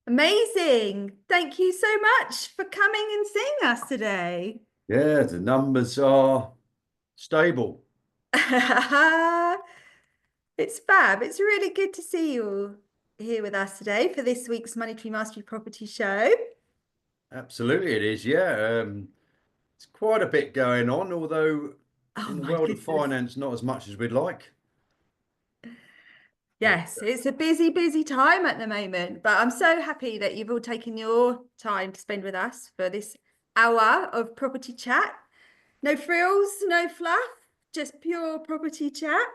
Amazing. Thank you so much for coming and seeing us today. Yeah, the numbers are stable. It's fab. It's really good to see you here with us today for this week's MoneyTree Mastery Property Show. Absolutely, it is. Yeah, it's quite a bit going on, although Oh in the my world of goodness. finance, not as much as we'd like. But Yes, it's a busy, busy time at the moment, but I'm so happy that you've all taken your time to spend with us for this hour of property chat. No frills, no fluff, just pure property chat.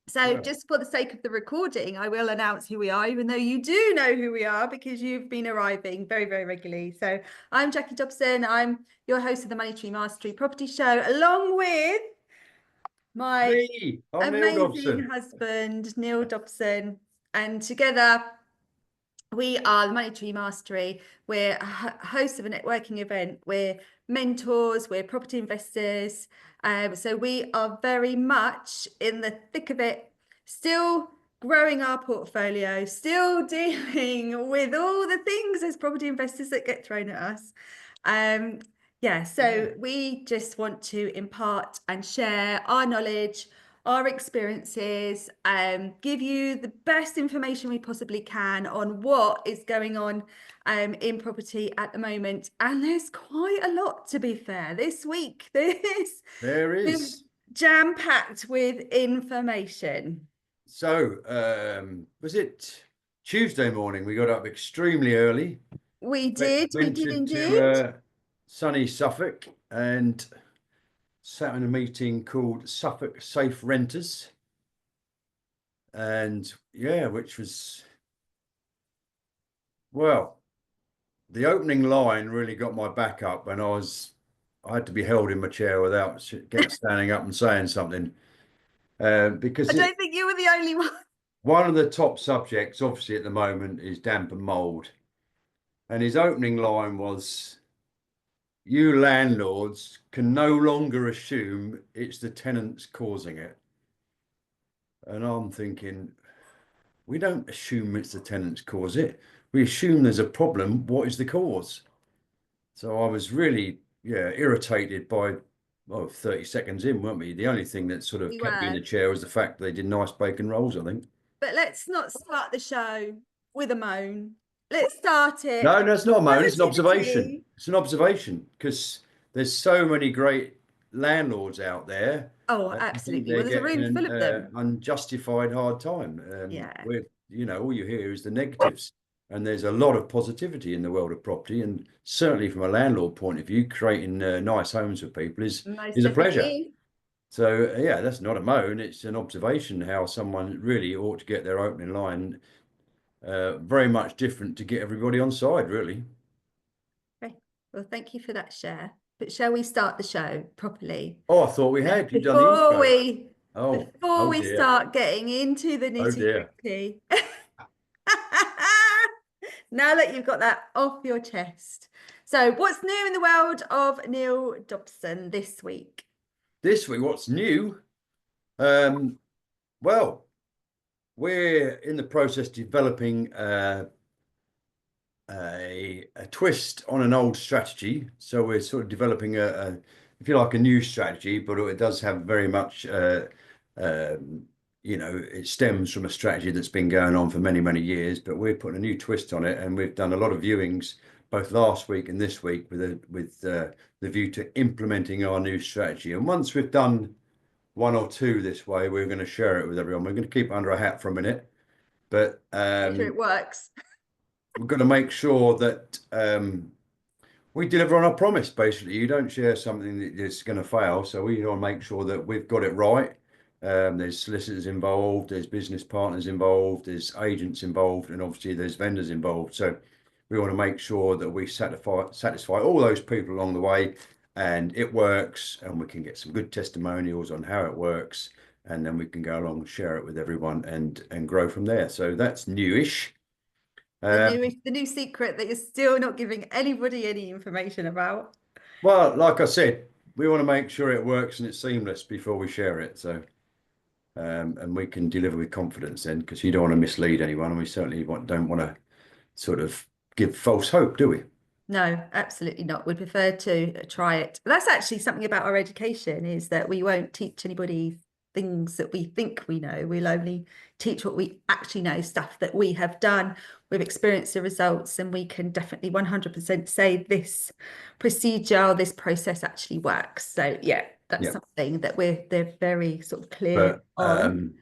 So, well, just for the sake of the recording, I will announce who we are, even though you do know who we are because you've been arriving very, very regularly. So, I'm Jackie Dobson. I'm your host of the Money Tree Mastery Property Show, along with my me, I'm Neil amazing Dobson. husband, Neil Dobson. And together, we are the Money Tree Mastery. We're hosts of a networking event. We're mentors. We're property investors. So we are very much in the thick of it, still growing our portfolio, still dealing with all the things as property investors that get thrown at us. Um, yeah, Yeah. so we just want to impart and share our knowledge, our experiences, give you the best information we possibly can on what is going on in property at the moment. And there's quite a lot, to be fair. This week, this There is is. jam-packed with information. So, was it Tuesday morning? We got up extremely early, We went did into indeed. sunny Suffolk and sat in a meeting called Suffolk Safe Renters. And yeah, which was, well, the opening line really got my back up, and I had to be held in my chair without standing up and saying something, I because don't think you were the only one. one of the top subjects, obviously at the moment, is damp and mould. And his opening line was, "You landlords can no longer assume it's the tenants causing it." And I'm thinking, we don't assume it's the tenants cause it. We assume there's a problem. What is the cause? So I was really, yeah, irritated by, well, 30 seconds in, weren't we? The only thing that sort of We kept me in were. the chair was the fact they did nice bacon rolls, I think. But let's not start the show with a moan. Let's start No, it no, it's not a moan. It's an observation. positivity. It's an observation because there's so many great landlords out there. Oh, I think absolutely. they're Well, there's a getting room full an of them. unjustified hard time. Yeah. Where, all you hear is the negatives. And there's a lot of positivity in the world of property. And certainly from a landlord point of view, creating nice homes for people Most is a pleasure. definitely. So yeah, that's not a moan. It's an observation how someone really ought to get their opening line very much different to get everybody on side, really. Okay. Well, thank you for that share. But shall we start the show properly? Oh, I thought we And had. You'd done the intro. Oh, before oh we dear. start getting into the Oh dear. nitty-gritty, now that you've got that off your chest. So, what's new in the world of Neil Dobson this week? This week, what's new? Um, well, we're in the process developing a twist on an old strategy. So we're sort of developing if you like, a new strategy, but it does have very much, um, it stems from a strategy that's been going on for many, many years. But we're putting a new twist on it, and we've done a lot of viewings both last week and this week with the view to implementing our new strategy. And once we've done one or two this way, we're going to share it with everyone. We're going to keep it under a hat for a minute, but Make sure it works. we've got to make sure that we deliver on our promise. Basically, you don't share something that is going to fail. So we want to make sure that we've got it right. There's solicitors involved, there's business partners involved, there's agents involved, and obviously there's vendors involved. So we want to make sure that we satisfy all those people along the way, and it works, and we can get some good testimonials on how it works, and then we can go along and share it with everyone and grow from there. So that's newish. Um, The new secret that you're still not giving anybody any information about. Well, like I said, we want to make sure it works and it's seamless before we share it. So, and we can deliver with confidence then, because you don't want to mislead anyone, and we certainly don't want sort of give false hope, do we? No, absolutely not. We'd prefer to try it. That's actually something about our education, is that we won't teach anybody things that we think we know. We'll only teach what we actually know, stuff that we have done, we've experienced the results, and we can definitely 100% say this procedure or this process actually works. So yeah, that's Yeah. something that they're very sort of clear But on.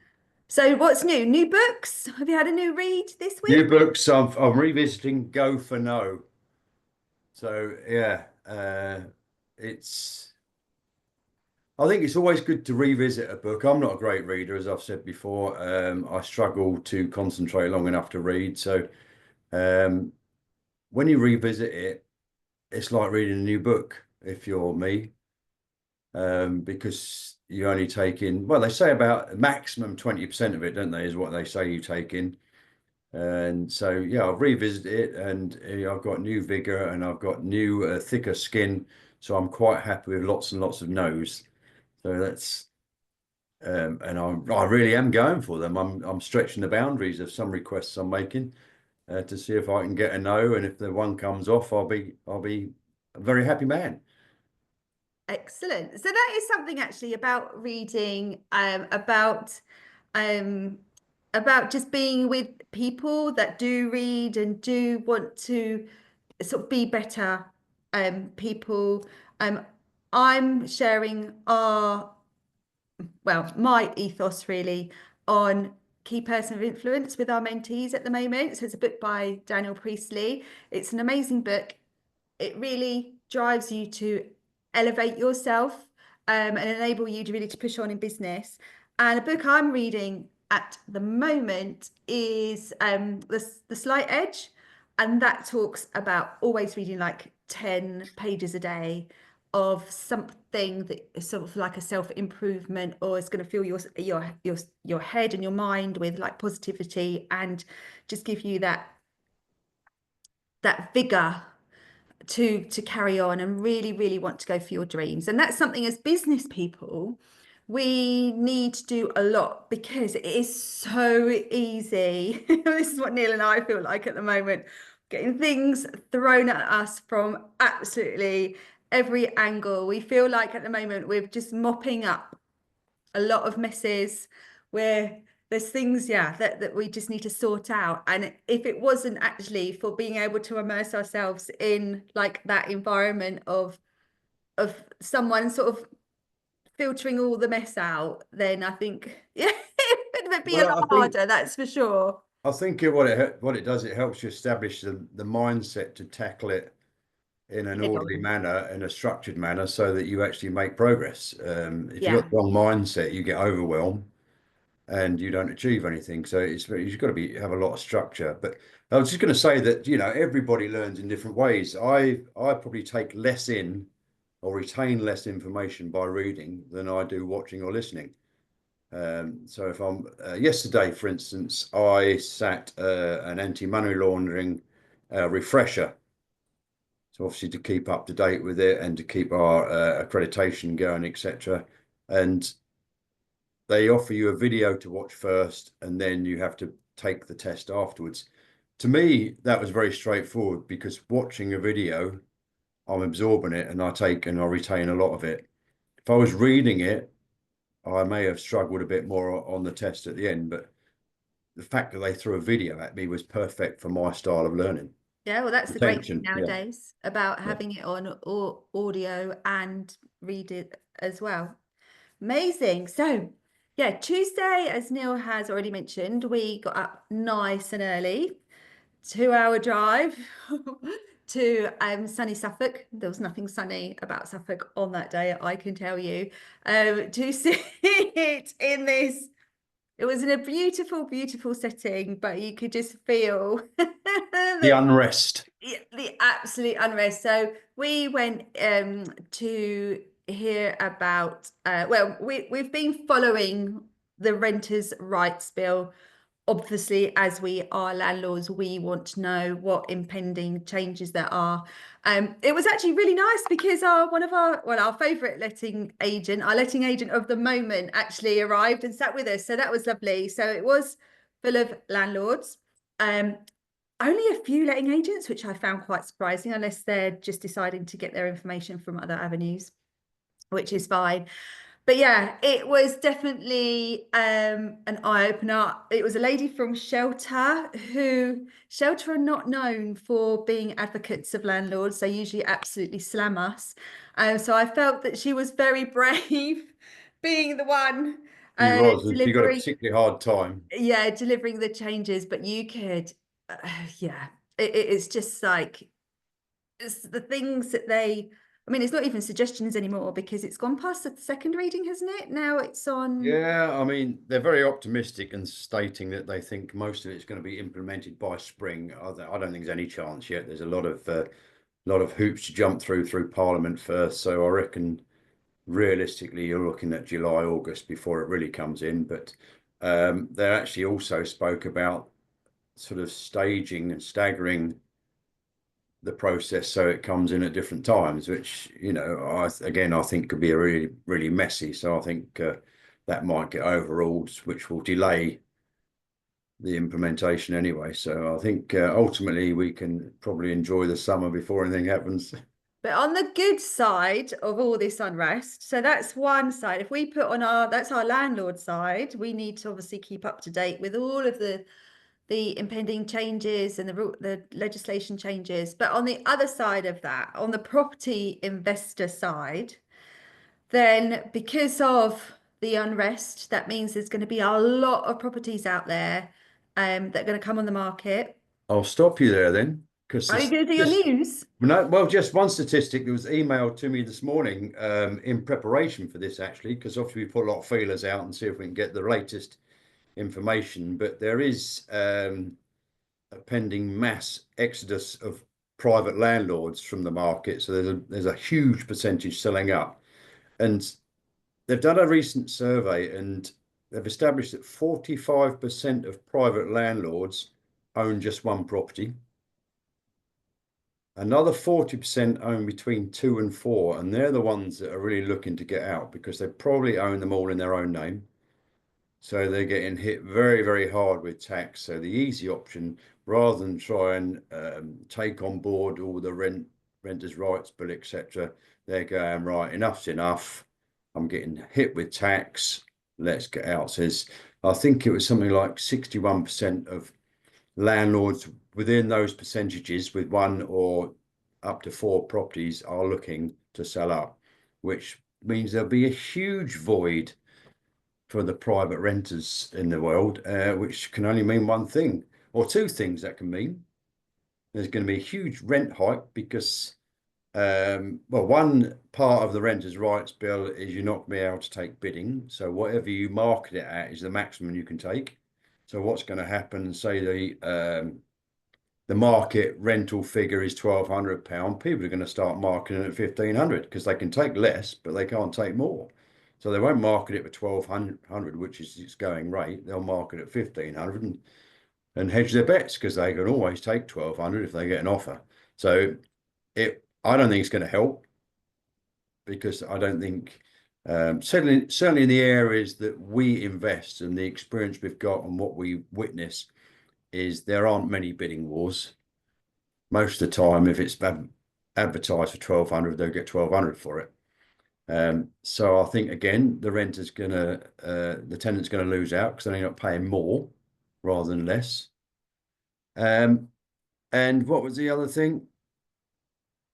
So what's new? New books? Have you had a new read this week? new books, I'm revisiting Go for No. So yeah, it's. I think it's always good to revisit a book. I'm not a great reader, as I've said before. I struggle to concentrate long enough to read. So um, when you revisit it, it's like reading a new book if you're me, because you only take in, well, they say about maximum 20% of it, don't they, is what they say you take in. And so, yeah, I've revisited it, and I've got new vigor, and I've got new, thicker skin. So I'm quite happy with lots and lots of no's. So that's, and I really am going for them. I'm stretching the boundaries of some requests I'm making, to see if I can get a no, and if the one comes off, I'll be a very happy man. Excellent. So that is something actually about reading, um, about just being with people that do read and do want to sort of be better people. Um, I'm sharing my ethos really on key person of influence with our mentees at the moment. So it's a book by Daniel Priestley. It's an amazing book. It really drives you to elevate yourself, and enable you to really to push on in business. And a book I'm reading at the moment is the Slight Edge, and that talks about always reading like 10 pages a day of something that is sort of like a self-improvement, or is going to fill your head and your mind with like positivity, and just give you that vigor to carry on and really, really want to go for your dreams. And that's something, as business people, we need to do a lot, because it is so easy. This is what Neil and I feel like at the moment, getting things thrown at us from absolutely every angle. We feel like at the moment we're just mopping up a lot of messes where there's things, yeah, that we just need to sort out. And if it wasn't actually for being able to immerse ourselves in like that environment of someone sort of filtering all the mess out, then I think yeah, it would be a Well, lot harder, that's for sure. I think what it does, it helps you establish the mindset to tackle it in an Head orderly on. manner, in a structured manner, so that you actually make progress. If you've got Yeah. the wrong mindset, you get overwhelmed and you don't achieve anything. So you've got to have a lot of structure. But I was just going to say that, everybody learns in different ways. I probably take less in or retain less information by reading than I do watching or listening. So if I'm yesterday, for instance, I sat an anti-money laundering refresher. So obviously to keep up to date with it and to keep our accreditation going, etc. And they offer you a video to watch first, and then you have to take the test afterwards. To me, that was very straightforward, because watching a video, I'm absorbing it and I retain a lot of it. If I was reading it, I may have struggled a bit more on the test at the end, but the fact that they threw a video at me was perfect for my style of learning. Yeah, well, that's the great thing Retention, yeah, nowadays about yeah. having it on or audio and read it as well. Amazing. So, yeah, Tuesday, as Neil has already mentioned, we got up nice and early, 2 hour drive to sunny Suffolk. There was nothing sunny about Suffolk on that day, I can tell you. To sit in this, it was in a beautiful, beautiful setting, but you could just feel The the unrest. the absolute unrest. So we went to hear about we've been following the renters' rights bill. Obviously, as we are landlords, we want to know what impending changes there are. It was actually really nice because our favourite our letting agent of the moment actually arrived and sat with us. So that was lovely. So it was full of landlords. Um, only a few letting agents, which I found quite surprising, unless they're just deciding to get their information from other avenues, which is fine. But yeah, it was definitely an eye-opener. It was a lady from Shelter who Shelter are not known for being advocates of landlords. They usually absolutely slam us. So I felt that she was very brave being the one She was, and she got a delivering, particularly hard time. yeah, delivering the changes. But you could, yeah, it's just like it's the things that they, I mean, it's not even suggestions anymore because it's gone past the second reading, hasn't it? Now it's on. Yeah, I mean, they're very optimistic and stating that they think most of it's going to be implemented by spring. I don't think there's any chance yet. There's a lot of hoops to jump through Parliament first. So I reckon realistically you're looking at July, August before it really comes in. But they actually also spoke about sort of staging and staggering the process so it comes in at different times, which, you know, I think could be a really messy. So I think that might get overruled, which will delay the implementation anyway. So I think ultimately we can probably enjoy the summer before anything happens. But on the good side of all this unrest, so that's one side. If we put on that's our landlord side, we need to obviously keep up to date with all of the impending changes and the legislation changes. But on the other side of that, on the property investor side, then because of the unrest, that means there's going to be a lot of properties out there that are going to come on the market. I'll stop you there then, because Are you it's going to do your just news? no, well, just one statistic that was emailed to me this morning in preparation for this, actually, because obviously we put a lot of feelers out and see if we can get the latest information. But there is a pending mass exodus of private landlords from the market. So there's a huge percentage selling up. And they've done a recent survey and they've established that 45% of private landlords own just one property. Another 40% own between two and four, and they're the ones that are really looking to get out because they probably own them all in their own name. So they're getting hit very hard with tax. So the easy option, rather than try and take on board all the renters' rights bill, etc., they're going, right, enough's enough. I'm getting hit with tax. Let's get out. Says, I think it was something like 61% of landlords within those percentages with one or up to four properties are looking to sell up, which means there'll be a huge void for the private renters in the world, which can only mean one thing or two things that can mean. There's going to be a huge rent hike because, well, one part of the renters' rights bill is you're not going to be able to take bidding. So whatever you market it at is the maximum you can take. So what's going to happen, say the market rental figure is £1,200, people are going to start marketing it at 1,500 because they can take less, but they can't take more. So they won't market it for 1,200, which is its going rate. They'll market it 1,500 and hedge their bets because they can always take 1,200 if they get an offer. So I don't think it's going to help because I don't think certainly in the areas that we invest and the experience we've got and what we witness is there aren't many bidding wars. Most of the time, if it's advertised for 1,200, they'll get 1,200 for it. So I think again, the tenant's gonna lose out because they're not paying more rather than less. And what was the other thing?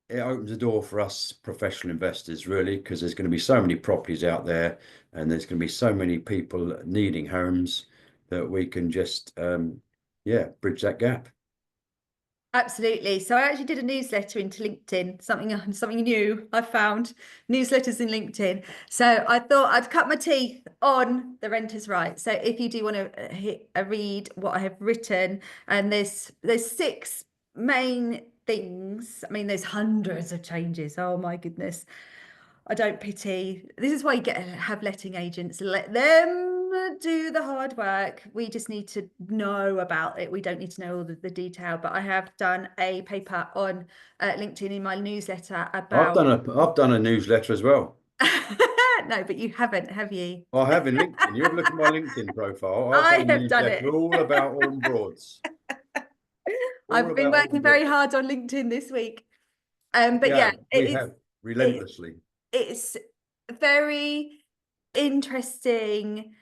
It opens the door for us professional investors, really, because there's going to be so many properties out there, and there's going to be so many people needing homes that we can just, yeah, bridge that gap. Absolutely. So I actually did a newsletter into LinkedIn, something new I found, newsletters in LinkedIn. So I thought I'd cut my teeth on the renters' rights. So if you do want to read what I have written, and there's six main things. I mean, there's hundreds of changes. Oh my goodness. I don't pity. This is why you have letting agents. Let them do the hard work. We just need to know about it. We don't need to know all the detail. But I have done a paper on LinkedIn in my newsletter about. I've done a newsletter as well. No, but you haven't, have you? I have in LinkedIn. You have a look at my LinkedIn profile. I've I done a have done newsletter it. all about Alton Broads. all I've been about all working the, very hard on LinkedIn this week. But yeah, yeah, we have it, relentlessly. it's very interesting.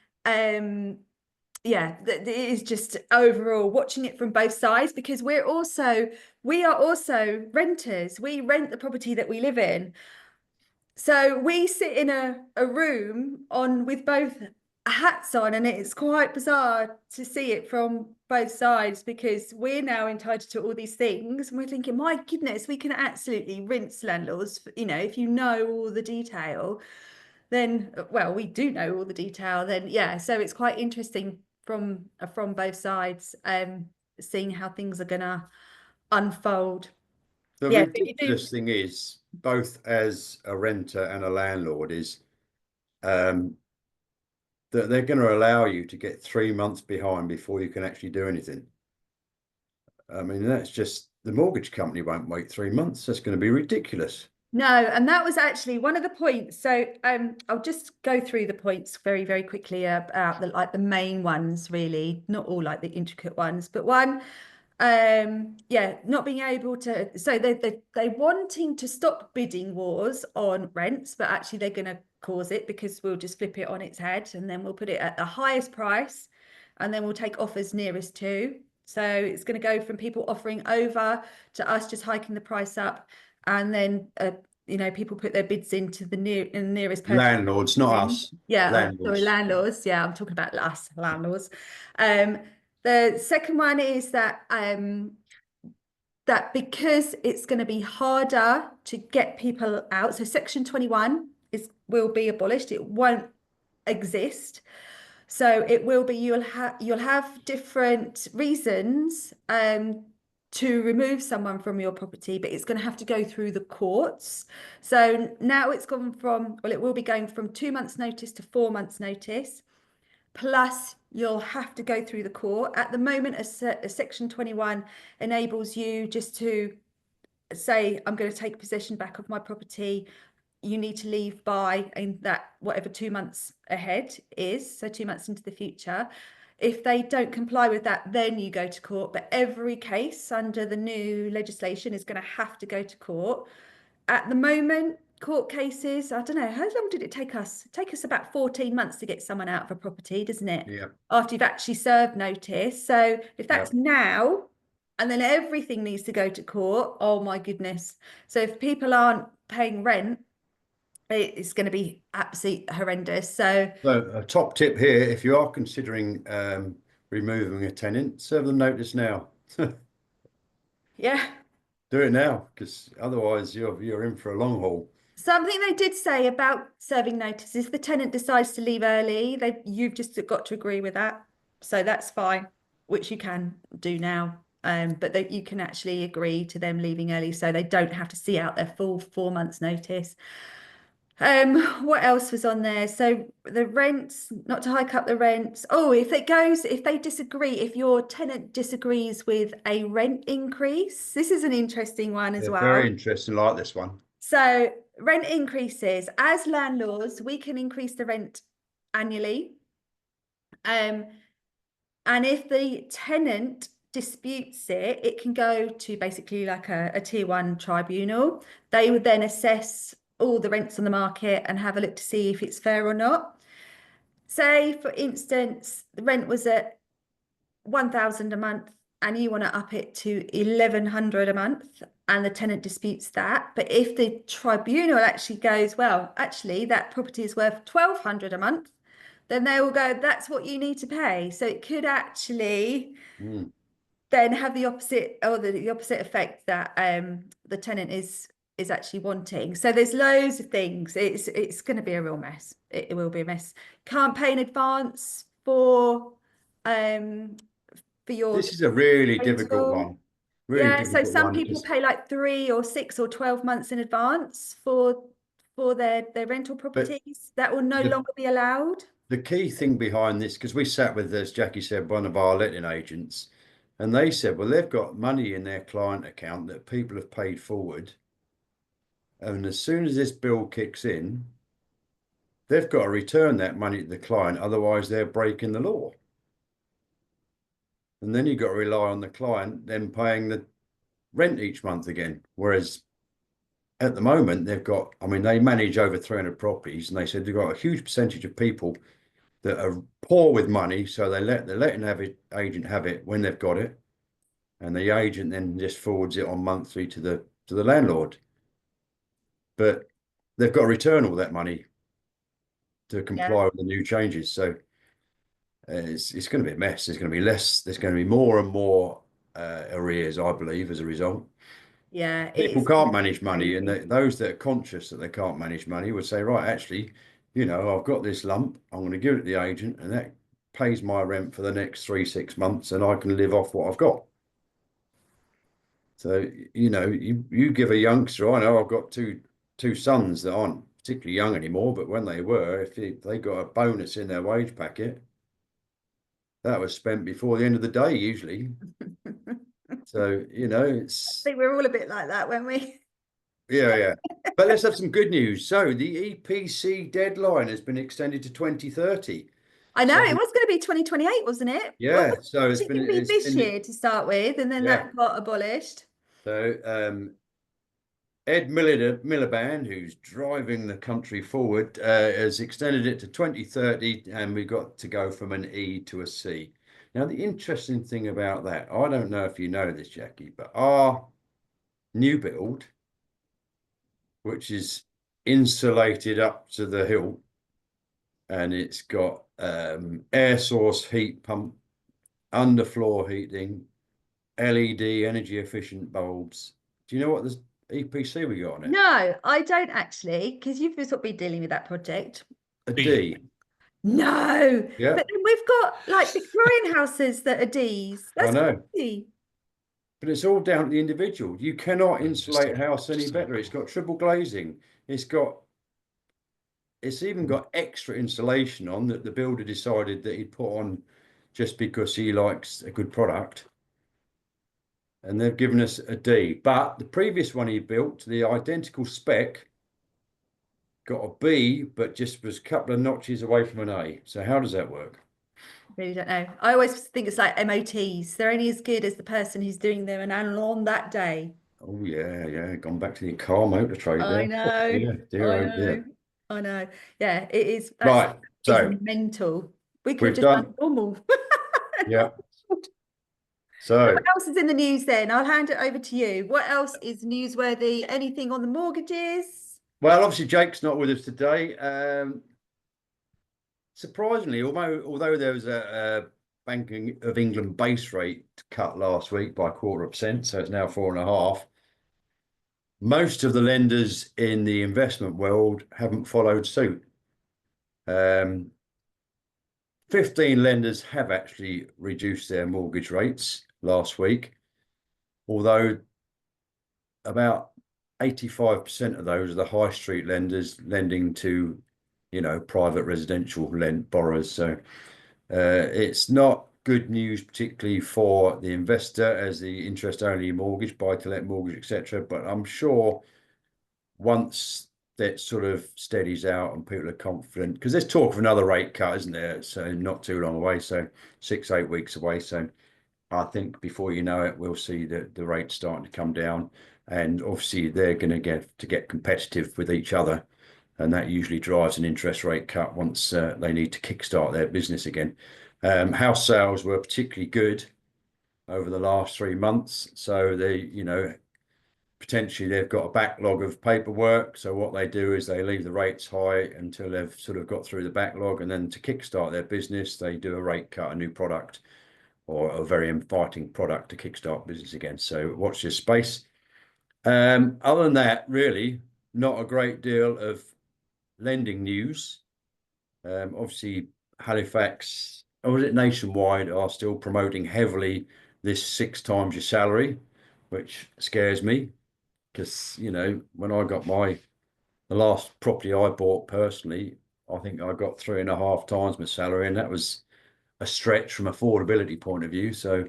Yeah, it is just overall watching it from both sides, because we are also renters. We rent the property that we live in. So we sit in a room on with both hats on, and it's quite bizarre to see it from both sides, because we're now entitled to all these things, and we're thinking, my goodness, we can absolutely rinse landlords, if you know all the detail. Then, well, we do know all the detail, then yeah, so it's quite interesting from both sides, seeing how things are gonna unfold. The Yeah, but you do. ridiculous thing is, both as a renter and a landlord, is um, that they're going to allow you to get 3 months behind before you can actually do anything. I mean, that's just, the mortgage company won't wait 3 months. That's going to be ridiculous. No, and that was actually one of the points. So I'll just go through the points very, very quickly about the main ones, really, not all like the intricate ones, but one, yeah, not being able to. So they wanting to stop bidding wars on rents, but actually they're going to cause it, because we'll just flip it on its head, and then we'll put it at the highest price, and then we'll take offers nearest to. So it's going to go from people offering over to us just hiking the price up, and then people put their bids into the nearest person Landlords, not in. us. Yeah, sorry, Landlords. landlords. Yeah, I'm talking about us landlords. um the second one is that because it's going to be harder to get people out, so section 21 will be abolished, it won't exist. So it will be, you'll have different reasons to remove someone from your property, but it's going to have to go through the courts. So now it's gone from, well, it will be going from 2 months notice to 4 months notice. Plus you'll have to go through the court. At the moment, a section 21 enables you just to say, I'm going to take possession back of my property. You need to leave by, in that whatever 2 months ahead is, so 2 months into the future. If they don't comply with that, then you go to court. But every case under the new legislation is going to have to go to court. At the moment, court cases, I don't know, how long did it take us? Take us about 14 months to get someone out of a property, doesn't it? Yeah. After you've actually served notice. So if Yeah. that's now, and then everything needs to go to court, oh my goodness. So if people aren't paying rent, it's going to be absolutely horrendous. So So a top tip here, if you are considering removing a tenant, serve them notice now. yeah, Do it now, because otherwise you're in for a long haul. something they did say about serving notice is, the tenant decides to leave early, you've just got to agree with that. So that's fine, which you can do now. But that you can actually agree to them leaving early, so they don't have to see out their full 4 months notice. What else was on there? So the rents, not to hike up the rents. Oh, if they disagree, if your tenant disagrees with a rent increase, this is an interesting one as They're very well. interesting, like this one. So rent increases, as landlords, we can increase the rent annually. And if the tenant disputes it, it can go to basically like a tier one tribunal. They would then assess all the rents on the market and have a look to see if it's fair or not. Say, for instance, the rent was at 1,000 a month, and you want to up it to 1,100 a month, and the tenant disputes that. But if the tribunal actually goes, well, actually that property is worth 1,200 a month, then they will go, that's what you need to pay. So it could actually then have the opposite, or the opposite effect that the tenant is actually wanting. So there's loads of things. It's going to be a real mess. It will be a mess. Can't pay in advance um for your This is a really difficult rental. one. Really Yeah, so difficult some one people because, pay like 3 or 6 or 12 months in advance for their rental but properties. That will no the longer be allowed. the key thing behind this, because we sat with, as Jackie said, one of our letting agents, and they said, well, they've got money in their client account that people have paid forward, and as soon as this bill kicks in, they've got to return that money to the client, otherwise they're breaking the law. and then you've got to rely on the client then paying the rent each month again. Whereas at the moment, they've got, I mean, they manage over 300 properties, and they said they've got a huge percentage of people that are poor with money, so they're letting agent have it when they've got it, and the agent then just forwards it on monthly to the landlord. But they've got to return all that money to Yeah. comply with the new changes. So it's going to be a mess. There's going to be less. There's going to be more and more arrears, I believe, as a result. Yeah, it People is can't manage money, and crazy. those that are conscious that they can't manage money would say, right, actually, I've got this lump. I'm going to give it to the agent, and that pays my rent for the next 3, 6 months, and I can live off what I've got. So, you give a youngster, I know I've got two sons that aren't particularly young anymore, but when they were, if they got a bonus in their wage packet, that was spent before the end of the day, usually. So, I it's, think we're all a bit like that, weren't we? yeah, yeah. But let's have some good news. So the EPC deadline has been extended to 2030. I know So it was going to be 2028, wasn't it? Well, yeah, so was it going to be it's this been year to start with, and then yeah. that got abolished? So Ed Miliband, who's driving the country forward, has extended it to 2030, and we got to go from an E to a C. Now, the interesting thing about that, I don't know if you know this, Jackie, but our new build, which is insulated up to the hilt, and it's got air source heat pump, underfloor heating, LED energy efficient bulbs. Do you know what this EPC we got on it? No, I don't actually, because you've sort of been dealing with that project. A D. No, Yeah, but then we've got like Victorian houses that are D's. I That's know. crazy. But it's all down to the individual. You cannot insulate a house any better. It's got triple glazing. It's got it's even got extra insulation on that the builder decided that he'd put on just because he likes a good product. And they've given us a D. But the previous one he built, the identical spec, got a B, but just was a couple of notches away from an A. So how does that work? Really don't know. I always think it's like MOTs. They're only as good as the person who's doing them and on that day. Oh yeah, yeah. Gone back to the car motor trade I there. Oh, know. dear, dear, I oh dear. know. I know. Yeah, it is. That's Right. is So mental. We could have we've just done done. normal. Yeah. So So what else is in the news then? I'll hand it over to you. What else is newsworthy? Anything on the mortgages? well, obviously Jake's not with us today. Surprisingly, although there was a Bank of England base rate cut last week by 0.25%, so it's now 4.5. Most of the lenders in the investment world haven't followed suit. 15 lenders have actually reduced their mortgage rates last week, although about 85% of those are the high street lenders lending to, private residential borrowers. So it's not good news, particularly for the investor as the interest-only mortgage, buy-to-let mortgage, etc. But I'm sure once that sort of steadies out and people are confident, because there's talk of another rate cut, isn't there? So not too long away, so 6, 8 weeks away. So I think before you know it, we'll see the rates starting to come down, and obviously they're going to get competitive with each other, and that usually drives an interest rate cut once they need to kickstart their business again. House sales were particularly good over the last 3 months, so potentially they've got a backlog of paperwork. So what they do is they leave the rates high until they've sort of got through the backlog, and then to kickstart their business, they do a rate cut, a new product, or a very inviting product to kickstart business again. So watch this space. Other than that, really not a great deal of lending news. Obviously, Halifax, or was it Nationwide, are still promoting heavily this 6 times your salary, which scares me because, when I got the last property I bought personally, I think I got 3.5 times my salary, and that was a stretch from affordability point of view. So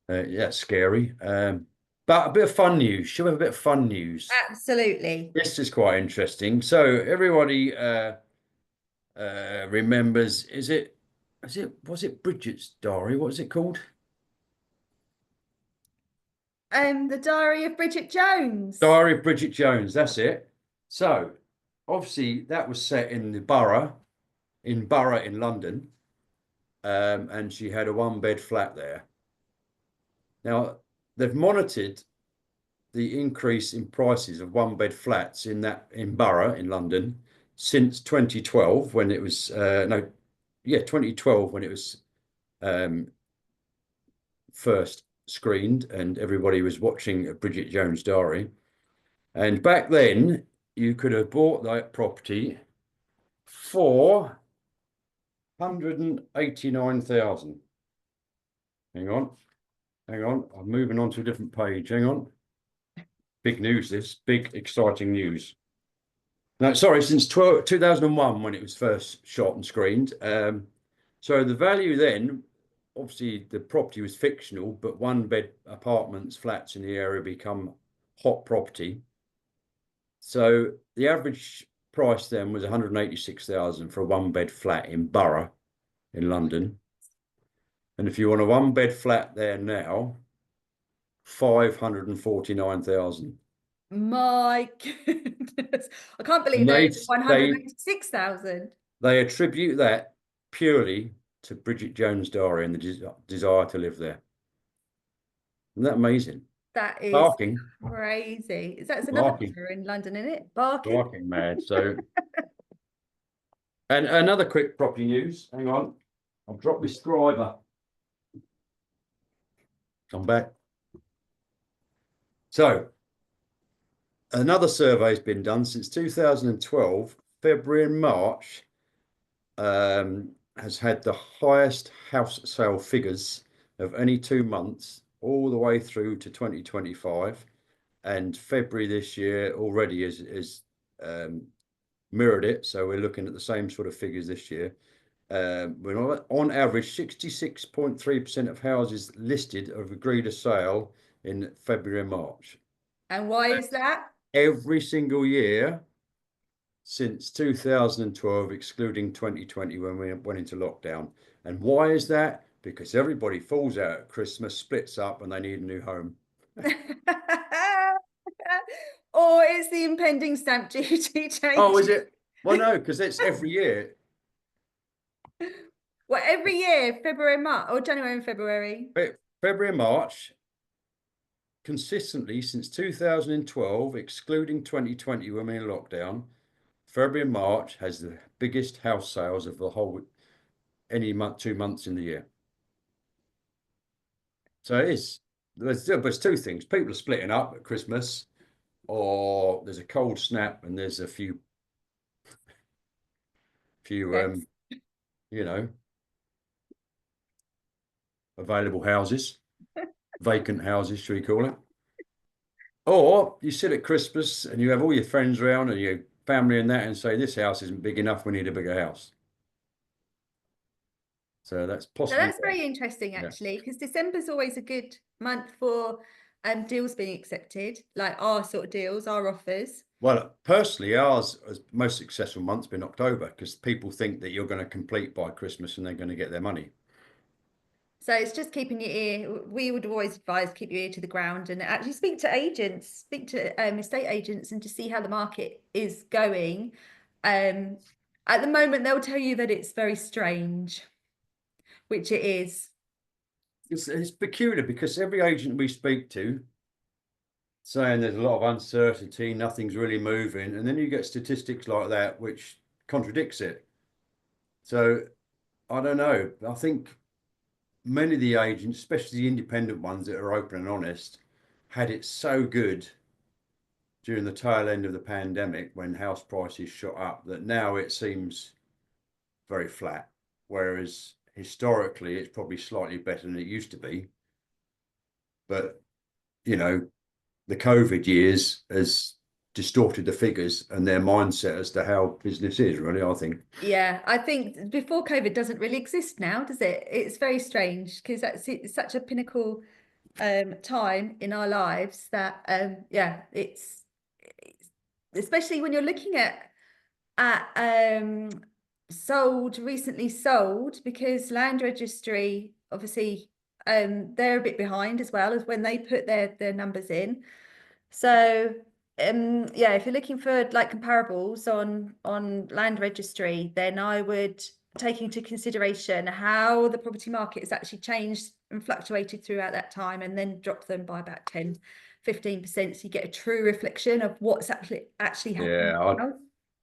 yeah, scary. But a bit of fun news. Should we have a bit of fun news? Absolutely. This is quite interesting. So everybody remembers, was it Bridget's Diary? What is it called? The Diary of Bridget Jones. Diary of Bridget Jones, that's it. So obviously that was set in the Borough in London, and she had a one-bed flat there. Now they've monitored the increase in prices of one-bed flats in Borough in London since 2012 when it was 2012 when it was first screened and everybody was watching Bridget Jones' Diary. And back then, you could have bought that property for 189,000. Hang on. I'm moving on to a different page. Hang on. Big news, this big, exciting news. No, sorry, since 2001 when it was first shot and screened. So the value then, obviously the property was fictional, but one-bed apartments, flats in the area become hot property. So the average price then was 186,000 for a one-bed flat in Borough in London. And if you want a one-bed flat there now, 549,000. My goodness. I can't believe And there's 186,000. they attribute that purely to Bridget Jones' Diary and the desire to live there. Isn't that amazing? That is Barking. crazy. That's another Barking. picture in London, isn't it? Barking. Barking mad. So, and another quick property news. Hang on. I'll drop my scriber. Come back. So, another survey has been done since 2012. February and March has had the highest house sale figures of any 2 months all the way through to 2025. And February this year already is mirrored it. So we're looking at the same sort of figures this year. We're on average 66.3% of houses listed have agreed a sale in February and March. And why is that? Every single year since 2012, excluding 2020 when we went into lockdown. And why is that? Because everybody falls out at Christmas, splits up, and they need a new home. Or it's the impending stamp duty change. Oh, is it? Well, no, because it's every year. Well, every year, February, March, or January and February. February and March, consistently since 2012, excluding 2020 when we were in lockdown, February and March has the biggest house sales of the whole, any month, 2 months in the year. So it is. There's two things. People are splitting up at Christmas, or there's a cold snap and there's a few Yes. Available houses, vacant houses, should we call it? Or you sit at Christmas and you have all your friends around and your family and that and say, this house isn't big enough, we need a bigger house. So that's possible. So that's very interesting, actually, because December's always a good month for deals being accepted, like our sort of deals, our offers. Well, personally, ours most successful month's been October because people think that you're going to complete by Christmas and they're going to get their money. So it's just keeping your ear. We would always advise keep your ear to the ground and actually speak to agents, speak to estate agents, and to see how the market is going. At the moment, they'll tell you that it's very strange, which it is. It's peculiar because every agent we speak to saying there's a lot of uncertainty, nothing's really moving, and then you get statistics like that which contradicts it. So I don't know. I think many of the agents, especially the independent ones that are open and honest, had it so good during the tail end of the pandemic when house prices shot up that now it seems very flat, whereas historically it's probably slightly better than it used to be. But the COVID years has distorted the figures and their mindset as to how business is, really, I think. Yeah, I think before COVID doesn't really exist now, does it? It's very strange because it's such a pinnacle time in our lives that it's especially when you're looking at recently sold, because land registry obviously they're a bit behind as well as when they put their numbers in. So yeah, if you're looking for like comparables on land registry, then I would take into consideration how the property market has actually changed and fluctuated throughout that time, and then drop them by about 10-15%, so you get a true reflection of what's actually happening Yeah, now.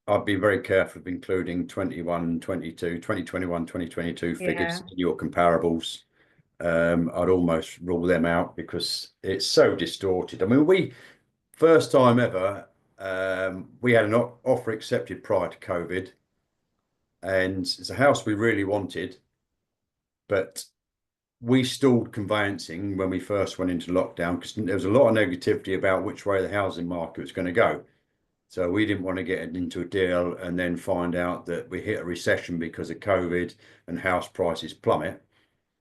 I'd be very careful of including 21, 22, 2021, 2022 figures Yeah, in your comparables. I'd almost rule them out because it's so distorted. I mean, we first time ever, we had an offer accepted prior to COVID, and it's a house we really wanted, but we stalled conveyancing when we first went into lockdown because there was a lot of negativity about which way the housing market was going to go. So we didn't want to get into a deal and then find out that we hit a recession because of COVID and house prices plummet.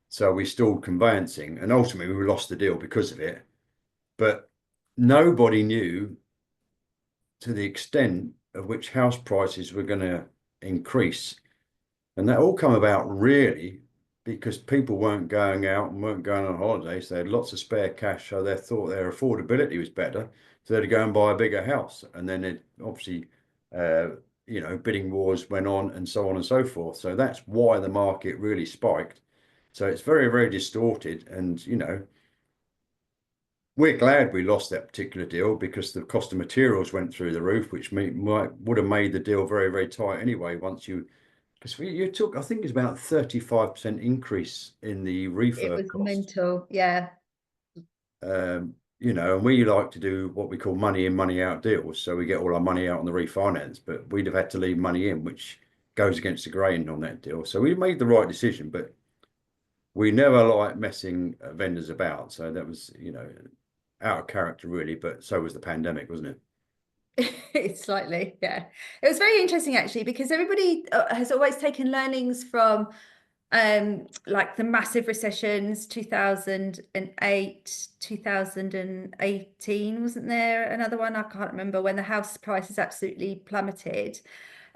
So we stalled conveyancing, and ultimately we lost the deal because of it. But nobody knew to the extent of which house prices were going to increase. And that all come about really because people weren't going out and weren't going on holidays. They had lots of spare cash, so they thought their affordability was better. So they'd go and buy a bigger house. And then it obviously, bidding wars went on and so on and so forth. So that's why the market really spiked. So it's very, very distorted. And, we're glad we lost that particular deal because the cost of materials went through the roof, which would have made the deal very, very tight anyway. Because you took, I think it's about 35% increase in the it refurb was cost. mental. Yeah. And we like to do what we call money in, money out deals. So we get all our money out on the refinance, but we'd have had to leave money in, which goes against the grain on that deal. So we made the right decision, but we never like messing vendors about. So that was, out of character really, but so was the pandemic, wasn't it? Slightly, yeah. It was very interesting actually because everybody has always taken learnings from like the massive recessions 2008, 2018, wasn't there another one? I can't remember, when the house prices absolutely plummeted.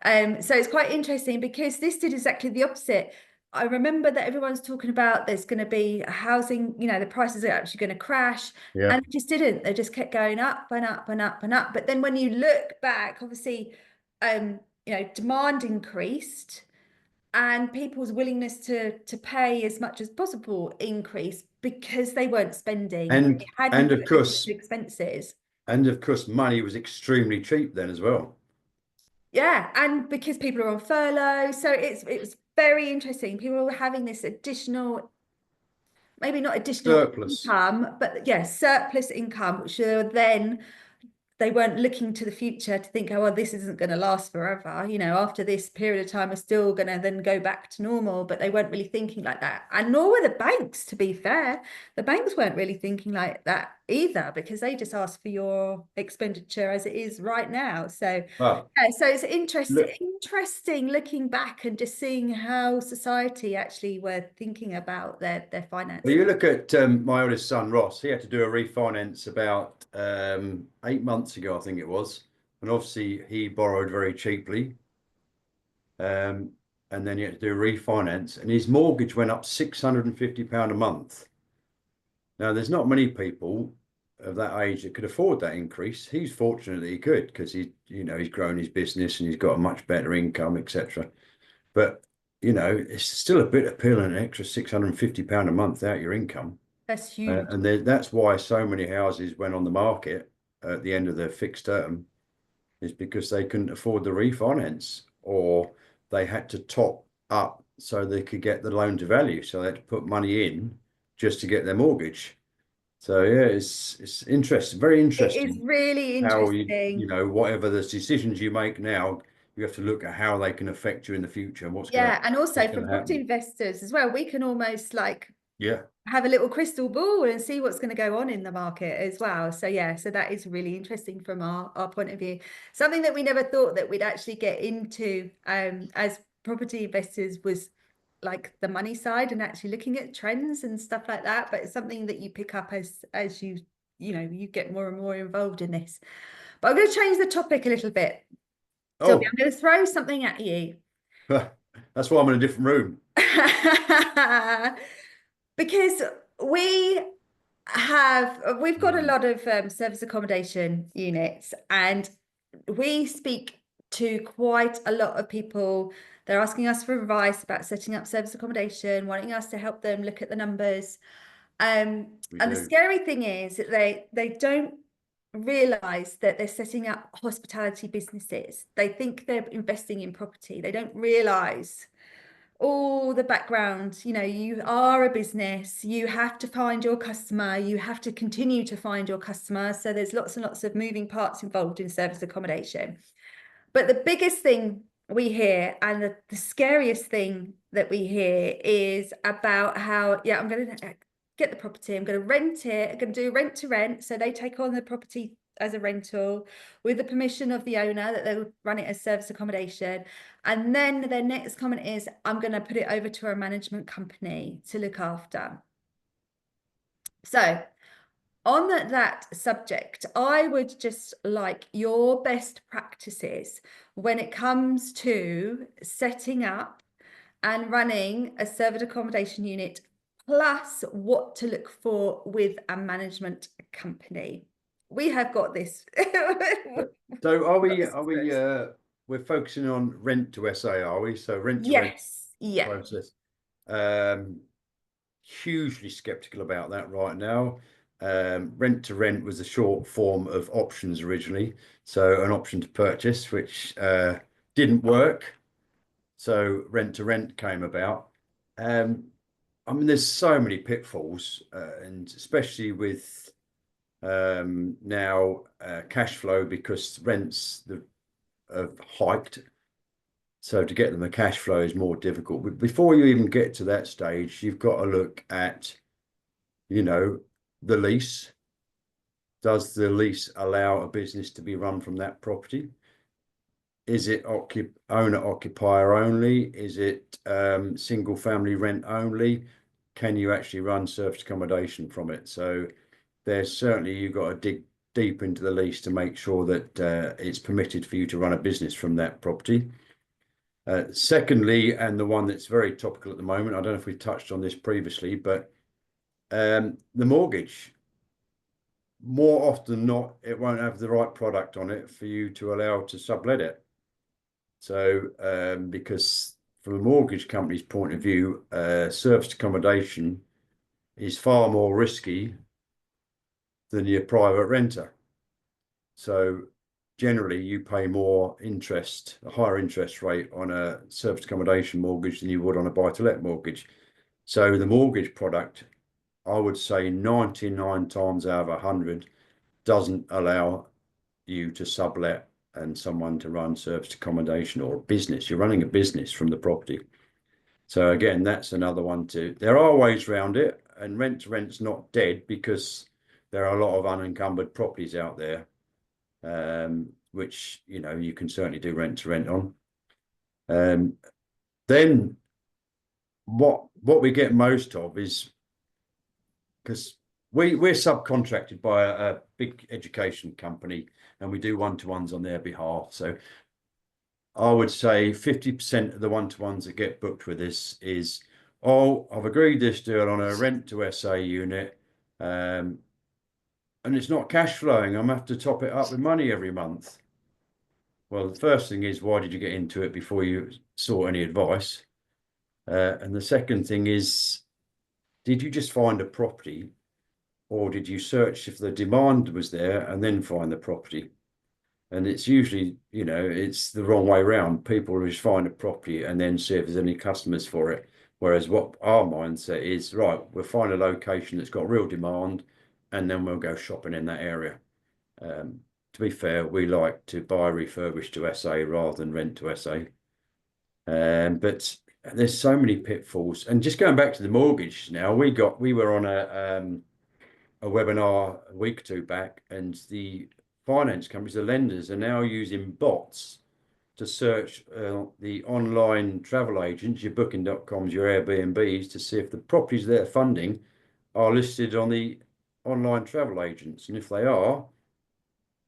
So it's quite interesting because this did exactly the opposite. I remember that everyone's talking about there's going to be a housing, the prices are actually going to crash. Yeah. And it just didn't. They just kept going up and up and up and up. But then when you look back, obviously, demand increased and people's willingness to pay as much as possible increased because they weren't spending. They And hadn't and of put this course, into expenses. money was extremely cheap then as well. Yeah, and because people are on furlough, so it was very interesting. People were having this additional, maybe not additional Surplus. income, but yes, surplus income, which are then they weren't looking to the future to think, oh, well, this isn't going to last forever. After this period of time, we're still going to then go back to normal. But they weren't really thinking like that. And nor were the banks, to be fair. The banks weren't really thinking like that either because they just ask for your expenditure as it is right now. So, Well, yeah, so it's look, interesting looking back and just seeing how society actually were thinking about their well, finances. you look at my oldest son, Ross, he had to do a refinance about 8 months ago, I think it was. And obviously he borrowed very cheaply. Um, and then he had to do a refinance and his mortgage went up £650 a month. Now, there's not many people of that age that could afford that increase. He's fortunate that he could because he's grown his business and he's got a much better income, etc. But it's still a bit appealing, an extra £650 a month out your income. That's huge. And that's why so many houses went on the market at the end of their fixed term, is because they couldn't afford the refinance or they had to top up so they could get the loan to value. So they had to put money in just to get their mortgage. So yeah, it's interesting, very It is interesting really how interesting. whatever the decisions you make now, you have to look at how they can affect you in the future and Yeah, and also what's for gonna property happen. investors as well, we can almost like Yeah. have a little crystal ball and see what's going to go on in the market as well. So yeah, so that is really interesting from our point of view. Something that we never thought that we'd actually get into as property investors was like the money side and actually looking at trends and stuff like that. But it's something that you pick up as you get more and more involved in this. But I'm going to change the topic a little bit. Sylvia, Oh, I'm going to throw something at you. that's why I'm in a different room. Because we've got a Mm. lot of service accommodation units, and we speak to quite a lot of people. They're asking us for advice about setting up service accommodation, wanting us to help them look at the numbers. We And the do. scary thing is that they don't realize that they're setting up hospitality businesses. They think they're investing in property. They don't realize all the background. You know, you are a business, you have to find your customer, you have to continue to find your customer. So there's lots and lots of moving parts involved in service accommodation. But the biggest thing we hear, and the scariest thing that we hear, is about how, yeah, I'm going to get the property, I'm going to rent it, I'm going to do rent to rent. So they take on the property as a rental with the permission of the owner, that they'll run it as service accommodation. And then their next comment is, I'm going to put it over to a management company to look after. So on that subject, I would just like your best practices when it comes to setting up and running a served accommodation unit, plus what to look for with a management company. We have got this. So we're focusing on rent to SA, are we? So rent to rent Yes, yeah. process. Hugely skeptical about that right now. Rent to rent was a short form of options originally. So an option to purchase, which didn't work. So rent to rent came about. I mean, there's so many pitfalls, and especially with now cash flow, because rents have hiked. So to get them a cash flow is more difficult. But before you even get to that stage, you've got to look at, you know, the lease. Does the lease allow a business to be run from that property? Is it owner occupier only? Is it single family rent only? Can you actually run serviced accommodation from it? So there's certainly, you've got to dig deep into the lease to make sure that it's permitted for you to run a business from that property. Secondly, and the one that's very topical at the moment, I don't know if we touched on this previously, but the mortgage. More often than not, it won't have the right product on it for you to allow to sublet it. So because from a mortgage company's point of view, serviced accommodation is far more risky than your private renter. So generally you pay more interest, a higher interest rate on a serviced accommodation mortgage than you would on a buy-to-let mortgage. So the mortgage product, I would say 99 times out of 100, doesn't allow you to sublet and someone to run serviced accommodation or a business. You're running a business from the property. So again, that's another one too. There are ways around it, and rent to rent's not dead because there are a lot of unencumbered properties out there, which, you know, you can certainly do rent to rent on. Then what we get most of is, because we're subcontracted by a big education company, and we do one-to-ones on their behalf. So I would say 50% of the one-to-ones that get booked with this is, oh, I've agreed this deal on a rent to SA unit, and it's not cash flowing. I'm gonna have to top it up with money every month. Well, the first thing is, why did you get into it before you sought any advice? And the second thing is, did you just find a property, or did you search if the demand was there and then find the property? And it's usually, you know, it's the wrong way around. People just find a property and then see if there's any customers for it. Whereas what our mindset is, right, we'll find a location that's got real demand, and then we'll go shopping in that area. To be fair, we like to buy refurbished to SA rather than rent to SA. But there's so many pitfalls. And just going back to the mortgage now, we were on a webinar a week or two back, and the finance companies, the lenders, are now using bots to search the online travel agents, your booking.coms, your Airbnbs, to see if the properties they're funding are listed on the online travel agents. And if they are,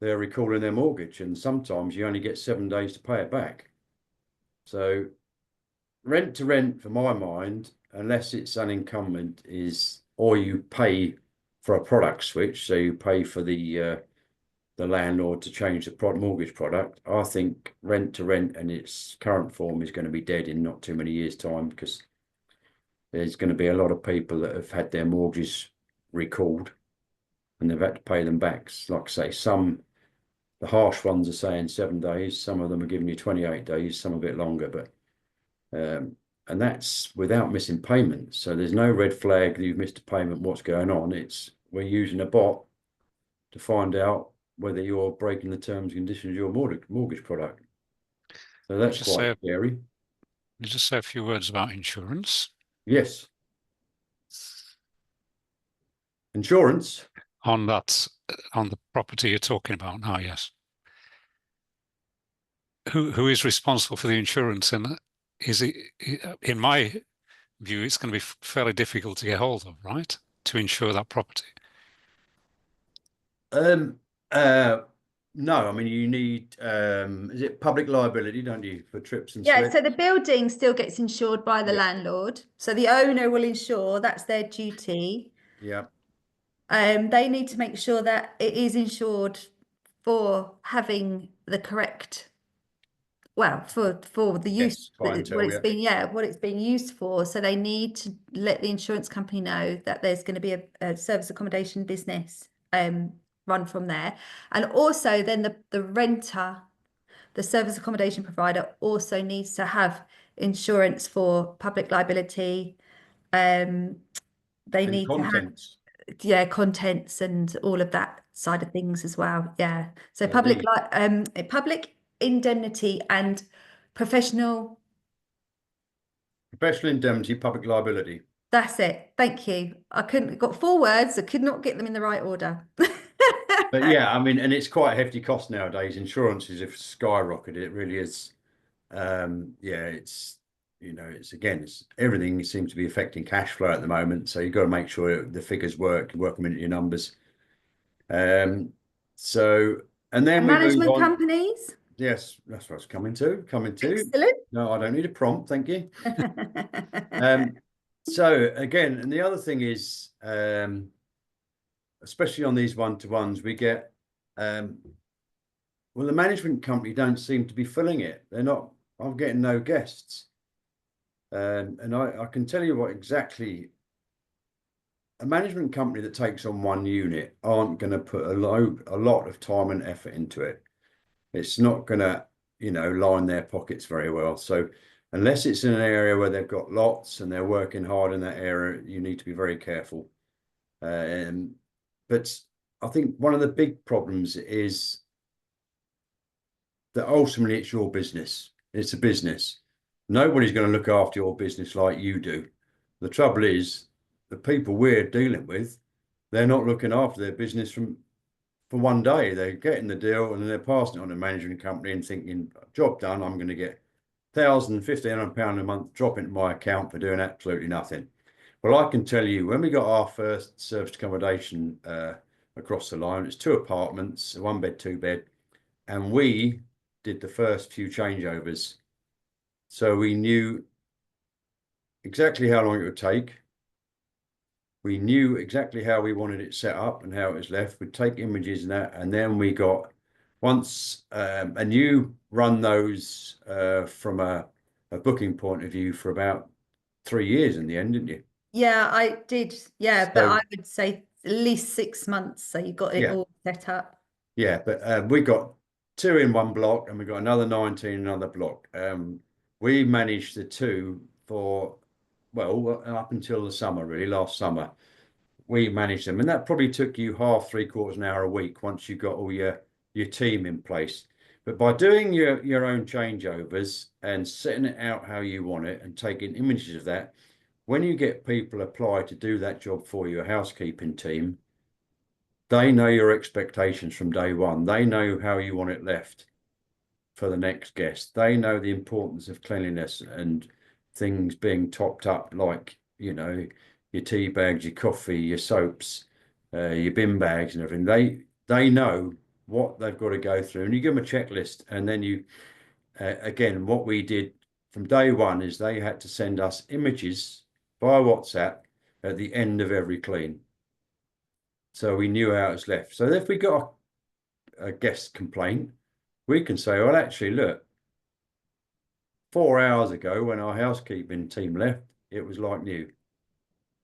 they're recalling their mortgage. And sometimes you only get 7 days to pay it back. So rent to rent, for my mind, unless it's unencumbered, is or you pay for a product switch, so you pay for the landlord to change the mortgage product. I think rent to rent in its current form is going to be dead in not too many years' time, because there's going to be a lot of people that have had their mortgages recalled and they've had to pay them back. Like I say, the harsh ones are saying 7 days, some of them are giving you 28 days, some a bit longer, but and that's without missing payments. So there's no red flag that you've missed a payment, what's going on. We're using a bot to find out whether you're breaking the terms and conditions of your mortgage product. So that's quite scary. Just say a few words about insurance. Yes. Insurance. On the property you're talking about now, yes. Who is responsible for the insurance? And in my view, it's going to be fairly difficult to get hold of, right? To insure that property. No, I mean, you need, is it public liability, don't you, for trips and Yeah, slips? so the building still gets insured by the Yeah. landlord. So the owner will insure, that's their duty. Yeah. They need to make sure that it is insured for having the correct, well, for the use Yes, clientele, what it's being used for. So they need to let the insurance company know that there's going to be a service accommodation business run from there. And also then the renter, the service accommodation provider, also needs to have insurance for public liability. They and need to have contents. contents and all of that side of things as well. Yeah. So Yeah, public indemnity and professional. professional indemnity, public liability. That's it. Thank you. I couldn't got 4 words. I could not get them in the right order. But yeah, I mean, and it's quite a hefty cost nowadays. Insurances have skyrocketed. It really is. Yeah, it's everything seems to be affecting cash flow at the moment. So you've got to make sure the figures work them into your numbers. So, and then And we move management on. companies. Yes, that's what I was coming to. Excellent. No, I don't need a prompt, thank you. So again, and the other thing is, especially on these one-to-ones, we get, well, the management company don't seem to be filling it. I'm getting no guests. And I can tell you what exactly, a management company that takes on one unit aren't going to put a lot of time and effort into it. It's not going to, line their pockets very well. So unless it's in an area where they've got lots and they're working hard in that area, you need to be very careful. But I think one of the big problems is that ultimately it's your business. It's a business. Nobody's going to look after your business like you do. The trouble is, the people we're dealing with, they're not looking after their business for one day. They're getting the deal and they're passing it on to a management company and thinking, job done, I'm going to get £1,000, £1,500 a month drop into my account for doing absolutely nothing. Well, I can tell you, when we got our first serviced accommodation across the line, it's 2 apartments, 1 bed, 2 bed, and we did the first few changeovers. So we knew exactly how long it would take. We knew exactly how we wanted it set up and how it was left. We'd take images and that, and then we got and you run those from a booking point of view for about 3 years in the end, didn't you? Yeah, I did. Yeah, but So I would say at least 6 months. So you got it yeah, all set up. yeah, but we got 2 in one block and we got another 19 in another block. We managed the 2 for, well, up until the summer, really, last summer. We managed them, and that probably took you half, 3/4 an hour a week once you got all your team in place. But by doing your own changeovers and setting it out how you want it and taking images of that, when you get people apply to do that job for you, a housekeeping team, they know your expectations from day one. They know how you want it left for the next guest. They know the importance of cleanliness and things being topped up, like, your tea bags, your coffee, your soaps, your bin bags and everything. They know what they've got to go through, and you give them a checklist. And then again, what we did from day one is they had to send us images via WhatsApp at the end of every clean. So we knew how it's left. So if we got a guest complaint, we can say, well, actually, look, 4 hours ago when our housekeeping team left, it was like new.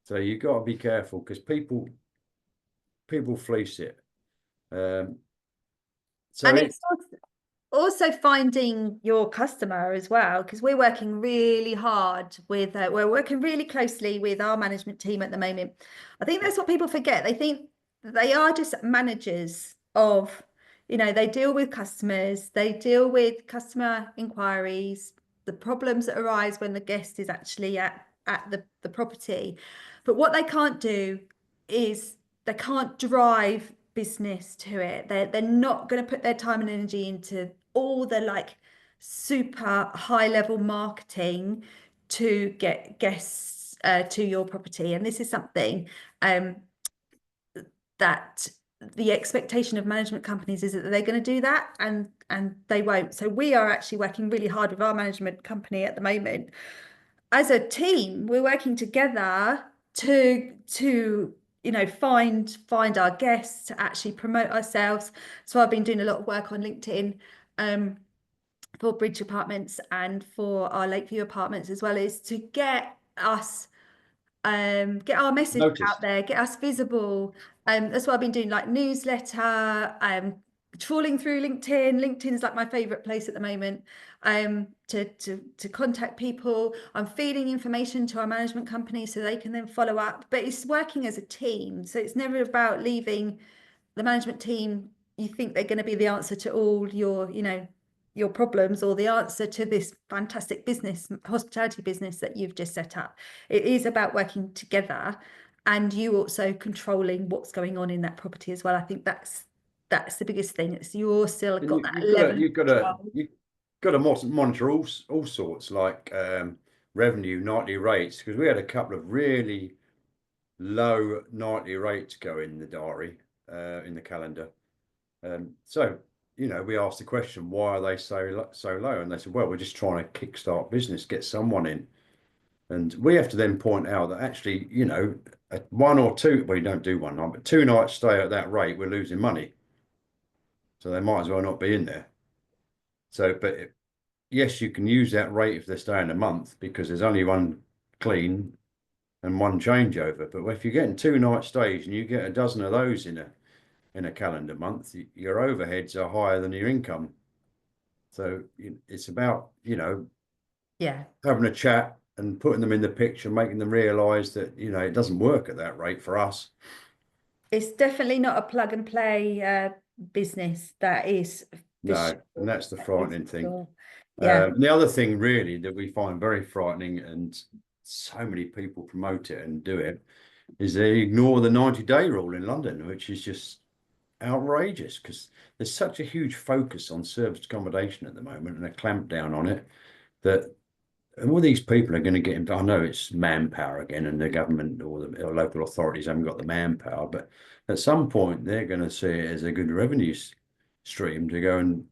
So you've got to be careful because people fleece it. So And it's also finding your customer as well, because we're working really hard with, we're working really closely with our management team at the moment. I think that's what people forget. They think they are just managers of, they deal with customers, they deal with customer inquiries, the problems that arise when the guest is actually at the property. But what they can't do is they can't drive business to it. They're not going to put their time and energy into all the like super high level marketing to get guests to your property. And this is something that the expectation of management companies is that they're going to do that, and they won't. So we are actually working really hard with our management company at the moment. As a team, we're working together to find our guests, to actually promote ourselves. So I've been doing a lot of work on LinkedIn for Bridge Apartments and for our Lakeview Apartments, as well as to get our message out there, get us visible. That's why I've been doing like newsletter, trawling through LinkedIn. LinkedIn is like my favorite place at the moment to contact people. I'm feeding information to our management company so they can then follow up, but it's working as a team. So it's never about leaving the management team. You think they're going to be the answer to all your problems or the answer to this fantastic business, hospitality business that you've just set up. It is about working together and you also controlling what's going on in that property as well. I think that's the biggest thing. It's you're still got that level. You've got to monitor all sorts like revenue, nightly rates, because we had a couple of really low nightly rates go in the diary, in the calendar. So we asked the question, why are they so low? And they said, well, we're just trying to kickstart business, get someone in. And we have to then point out that actually, one or two, well, you don't do one night, but 2 nights stay at that rate, we're losing money. So they might as well not be in there. So, but yes, you can use that rate if they're staying a month because there's only one clean and one changeover. But if you're getting 2 night stays and you get a dozen of those in a calendar month, your overheads are higher than your income. So it's about, having a chat and putting them in the picture, making them realize that, it doesn't work at that rate for us. It's definitely not a plug and play business. That is No, and that's the frightening thing. Yeah. The other thing really that we find very frightening, and so many people promote it and do it, is they ignore the 90-day rule in London, which is just outrageous because there's such a huge focus on serviced accommodation at the moment and a clamp down on it that all these people are going to get into. I know it's manpower again, and the government or the local authorities haven't got the manpower, but at some point they're going to see it as a good revenue stream to go and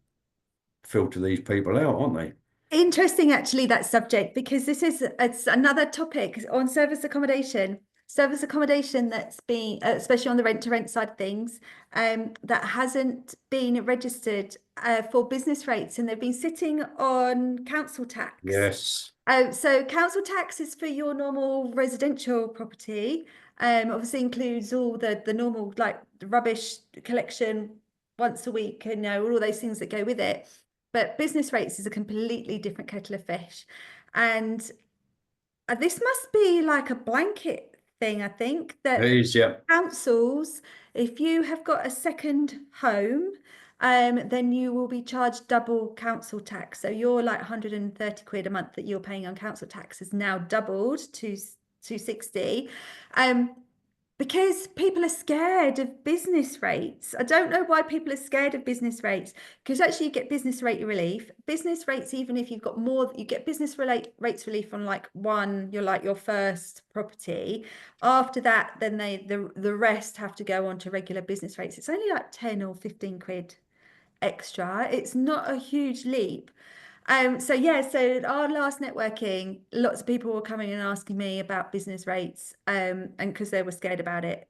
filter these people out, aren't they? Interesting, actually, that subject, because it's another topic on service accommodation. Service accommodation that's been, especially on the rent-to-rent side of things, that hasn't been registered for business rates, and they've been sitting on council tax. Yes. So council tax is for your normal residential property. Obviously includes all the normal like the rubbish collection once a week and all those things that go with it. But business rates is a completely different kettle of fish, and this must be like a blanket thing. I think that It is, yeah. councils, if you have got a second home, then you will be charged double council tax. So your like 130 quid a month that you're paying on council tax is now doubled to 260. Because people are scared of business rates. I don't know why people are scared of business rates, because actually you get business rate relief. Business rates, even if you've got more, you get business rates relief on like your first property. After that, then the rest have to go on to regular business rates. It's only like 10 or 15 quid extra. It's not a huge leap. So yeah, so our last networking, lots of people were coming and asking me about business rates, and because they were scared about it.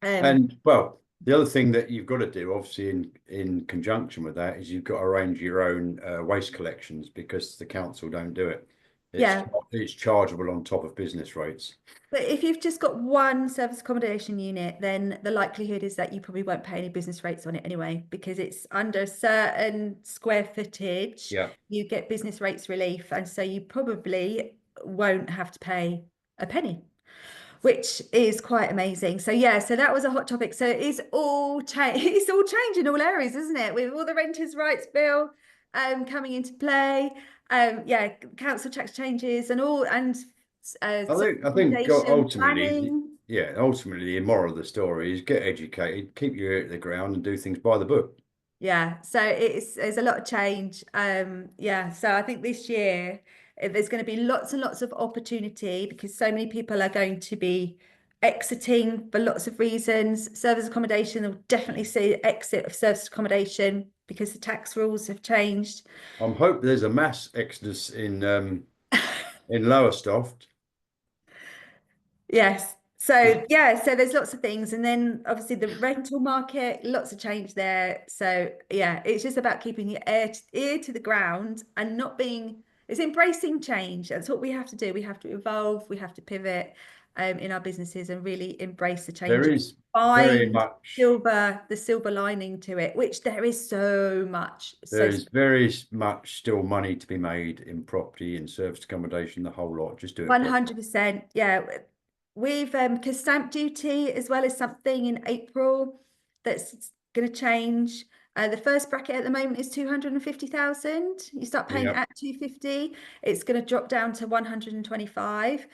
And well, the other thing that you've got to do, obviously, in conjunction with that, is you've got to arrange your own waste collections, because the council don't do it. Yeah. It's chargeable on top of business rates. But if you've just got one service accommodation unit, then the likelihood is that you probably won't pay any business rates on it anyway, because it's under a certain square footage, Yeah. you get business rates relief. And so you probably won't have to pay a penny, which is quite amazing. So yeah, so that was a hot topic. So it's all it's all changing in all areas, isn't it? With all the renters' rights bill coming into play. Yeah, council tax changes and all, and I think accommodation ultimately, planning. yeah, ultimately the moral of the story is get educated, keep your ear to the ground, and do things by the book. Yeah, so there's a lot of change. Yeah, so I think this year there's going to be lots and lots of opportunity, because so many people are going to be exiting for lots of reasons. Service accommodation will definitely see exit of service accommodation because the tax rules have changed. I'm hope there's a mass exodus in Lowestoft. Yes. So yeah, so there's lots of things, and then obviously the rental market, lots of change there. So yeah, it's just about keeping your ear to the ground and not being. It's embracing change. That's what we have to do. We have to evolve. We have to pivot in our businesses and really embrace the There changes. is very Find much the silver lining to it, which there is so much. there So is very much still money to be made in property and service accommodation, the whole lot. Just do it properly. 100%. Yeah. We've because stamp duty as well is something in April that's going to change. The first bracket at the moment is 250,000. You start paying Yeah. at 250. It's going to drop down to 125.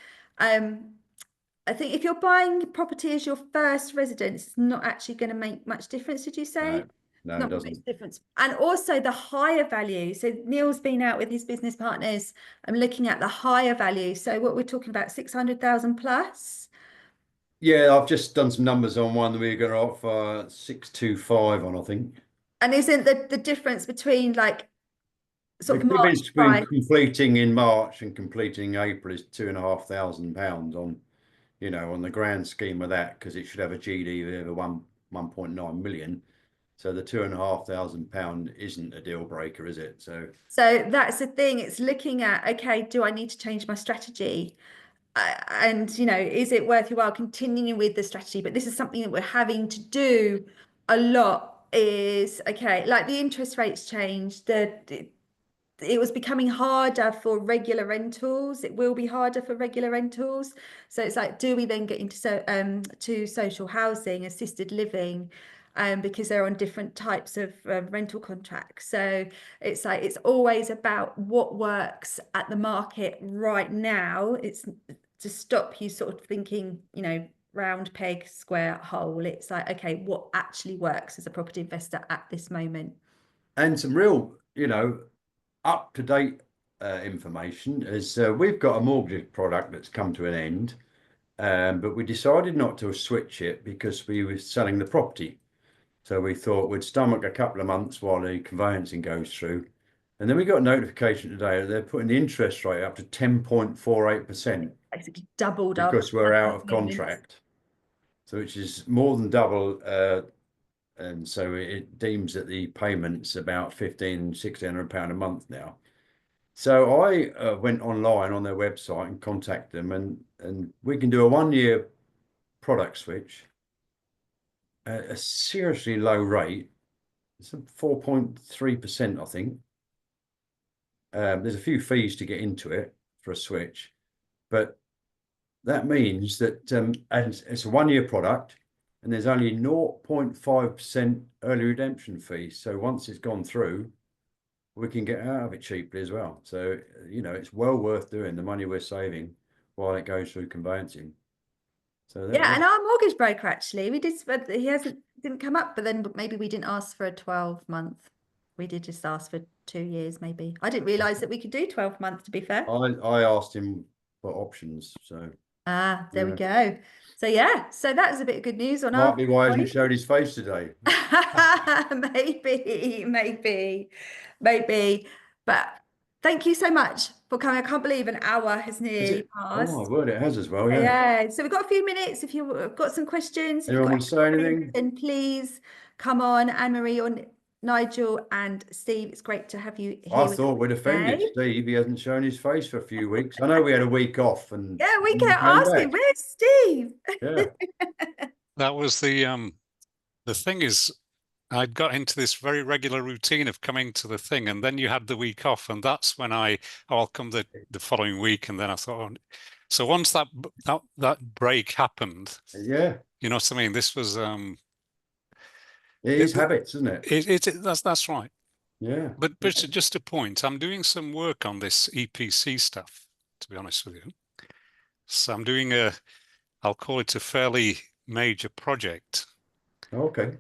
I think if you're buying property as your first residence, it's not actually going to make much difference, did you say? No, no, it Not much doesn't. difference. And also the higher value. So Neil's been out with his business partners. I'm looking at the higher value. So what we're talking about, 600,000 plus. Yeah, I've just done some numbers on one that we're going to offer 625 on, I think. And isn't the difference between like The sort of March difference between price? completing in March and completing in April is £2,500 on, on the grand scheme of that, because it should have a GDV of 1.9 million. So the £2,500 isn't a deal breaker, is it? So that's the thing. It's looking at, okay, do I need to change my strategy? And is it worth your while continuing with the strategy? But this is something that we're having to do a lot, is okay, like the interest rates changed, it was becoming harder for regular rentals. It will be harder for regular rentals. So it's like, do we then get into to social housing, assisted living, because they're on different types of rental contracts. So it's like, it's always about what works at the market right now. It's to stop you sort of thinking, round peg, square hole. It's like, okay, what actually works as a property investor at this moment? And some real, up-to-date information is we've got a mortgage product that's come to an end, but we decided not to switch it because we were selling the property. So we thought we'd stomach a couple of months while the conveyancing goes through. And then we got a notification today that they're putting the interest rate up to 10.48% Basically doubled our because we're out of payments. contract. So which is more than double. And so it deems that the payment's about £1,600 a month now. So I went online on their website and contacted them, and we can do a 1 year product switch at a seriously low rate. It's 4.3%, I think. There's a few fees to get into it for a switch, but that means that and it's a 1 year product, and there's only 0.5% early redemption fee. So once it's gone through, we can get out of it cheaply as well. So, it's well worth doing, the money we're saving while it goes through conveyancing. So Yeah, and our mortgage broker actually, we did, but he didn't come up, but then maybe we didn't ask for a 12-month. We did just ask for 2 years, maybe. I didn't realize that we could do 12 months, to be fair. I asked him for options. So There we yeah. go. So yeah, so that was a bit of good news on Might our be why he hasn't point. showed his face today. Maybe. But Thank you so much for coming. I can't believe an hour has Is nearly it? Oh passed. my word, it has as well. Yeah. Yeah, so we've got a few minutes. If you've got some questions, if you've Anyone got want to say any anything? queries, then please come on. Anne-Marie, or Nigel and Steve, it's great to have you I here with us thought we'd offended today. Steve. He hasn't shown his face for a few weeks. I know we had a week off and Yeah, we he kept came asking, back. where's Steve? Yeah. That was the thing is, I'd got into this very regular routine of coming to the thing, and then you had the week off, and that's when I'll come the following week, and then I thought, oh. So once that break happened, Yeah. you know what I mean? This was It is habits, isn't it? that's right. Yeah. But just a point, I'm doing some work on this EPC stuff, to be honest with you. So I'm doing I'll call it a fairly major project. Okay.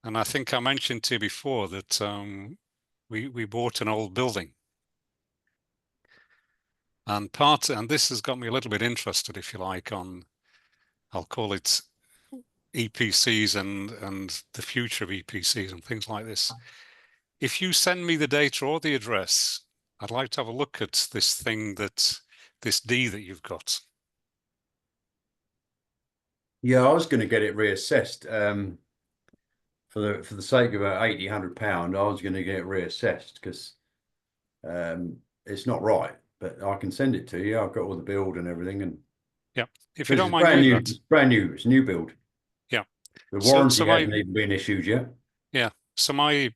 And I think I mentioned to you before that we bought an old building. And this has got me a little bit interested, if you like, on, I'll call it EPCs and the future of EPCs and things like this. If you send me the data or the address, I'd like to have a look at this D that you've got. Yeah, I was going to get it reassessed. For the sake of £80–100, I was going to get it reassessed because it's not right. But I can send it to you. I've got all the build and everything, and Yeah, if you it's don't mind brand doing new. that. It's brand new. It's a new build. Yeah. The So warranty my hasn't even been issued yet. yeah. So my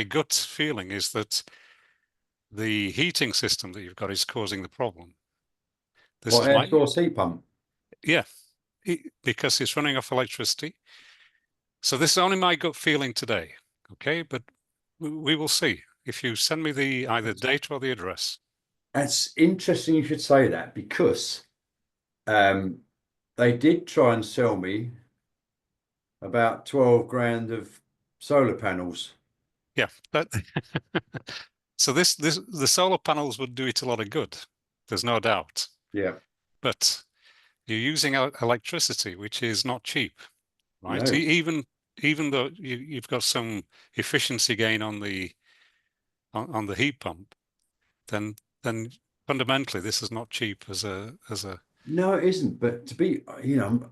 gut feeling is that the heating system that you've got is causing the problem. This What, is air my source heat pump? yeah, because it's running off electricity. So this is only my gut feeling today. Okay, but we will see. If you send me the either date or the address. That's interesting you should say that because they did try and sell me about 12 grand of solar panels. Yeah, but so the solar panels would do it a lot of good. There's no doubt. Yeah. But you're using electricity, which is not cheap, right? No. Even though you've got some efficiency gain on the heat pump, then fundamentally this is not cheap as a No, it isn't. But to be, I'm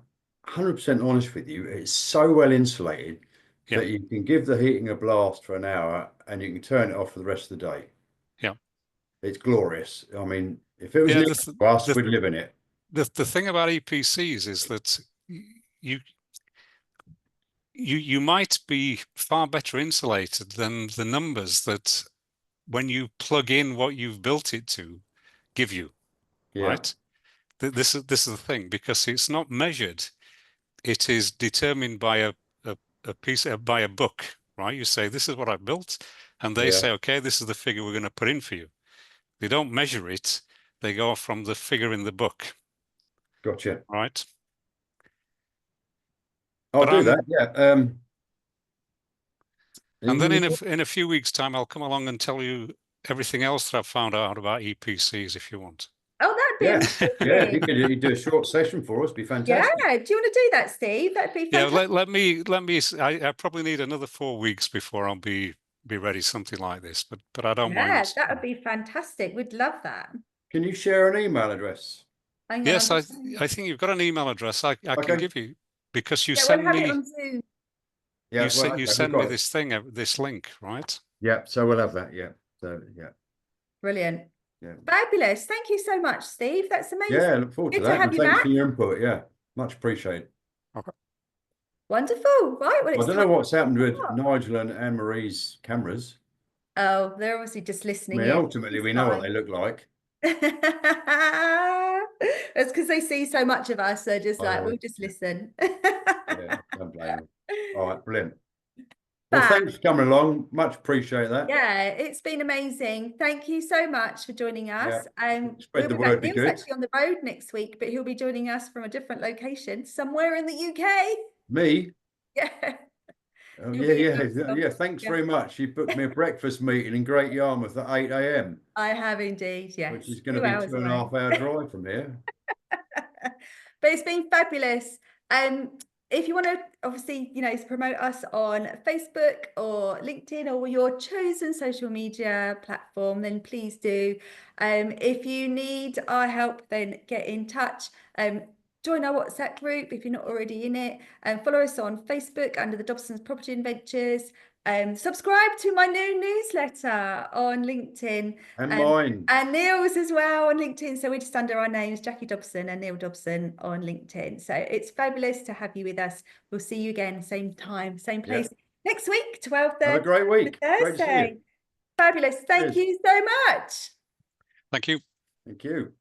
100% honest with you, it's so well insulated yeah, that you can give the heating a blast for an hour and you can turn it off for the rest of the day. yeah. It's glorious. I mean, if it was Yeah, next to us, we'd live in it. the thing about EPCs is that you you might be far better insulated than the numbers that when you plug in what you've built it to give you, Yeah. right? This is the thing, because it's not measured. It is determined by a piece by a book, right? You say, this is what I built, and they Yeah. say, okay, this is the figure we're going to put in for you. They don't measure it. They go from the figure in the book, Gotcha. right? I'll But do that. Yeah. and then You- in a few weeks' time, I'll come along and tell you everything else that I've found out about EPCs if you want. Oh, that'd Yeah. be Yeah. If amazing. you do a short session for us, be Yeah, fantastic. do you want to do that, Steve? That'd be Yeah, fantastic. let me. I probably need another 4 weeks before I'll be ready something like this. But I don't Yeah, mind. that would be fantastic. We'd love that. Can you share an email address? Hang on, Yes, I'm just I think you've got an email address I can Okay. give you, because you yeah, we'll send have it me on Zoom. Yeah. Well, you okay, we've send me got it. this thing, this link, right? Yeah. So we'll have that. Yeah. So yeah. Brilliant. Yeah. Fabulous. Thank you so much, Steve. That's amazing. Yeah. I look forward to Good to that. have And you thanks for back. your input. Yeah. Much appreciated. Okay. Wonderful. Right. Well, I it's don't time. know what's happened with Nigel and Anne-Marie's cameras. Oh, they're obviously just I listening mean, in. ultimately, we know what they look like. It's because they see so much of us. They're just like, Oh, we'll just listen. yeah, don't blame them. All right, brilliant. Well, Fab. thanks for coming along. Much appreciate that. Yeah, it's been amazing. Thank you so much for joining Yeah. us. Spread We'll the be back. word, be Neil's good. actually on the road next week, but he'll be joining us from a different location somewhere in the UK. Me? Yeah. Oh, You'll yeah, be in yeah, Bristol. yeah. Thanks Yeah. very much. You booked me a breakfast meeting in Great Yarmouth at 8 a.m., I have indeed, yes. which is going to 2 be hours 2.5 hour drive from here. But it's been fabulous. if you want to obviously, promote us on Facebook or LinkedIn or your chosen social media platform, then please do. If you need our help, then get in touch. Join our WhatsApp group if you're not already in it, and follow us on Facebook under the Dobson's Property and Ventures. Subscribe to my new newsletter on LinkedIn. And mine. And Neil's as well on LinkedIn. So we're just under our names, Jackie Dobson and Neil Dobson on LinkedIn. So it's fabulous to have you with us. We'll see you again, same time, same place next week, 12:30. Have a great week. Great to see you. Thursday. Fabulous. Thank Cheers. you so much. Thank you. Thank you.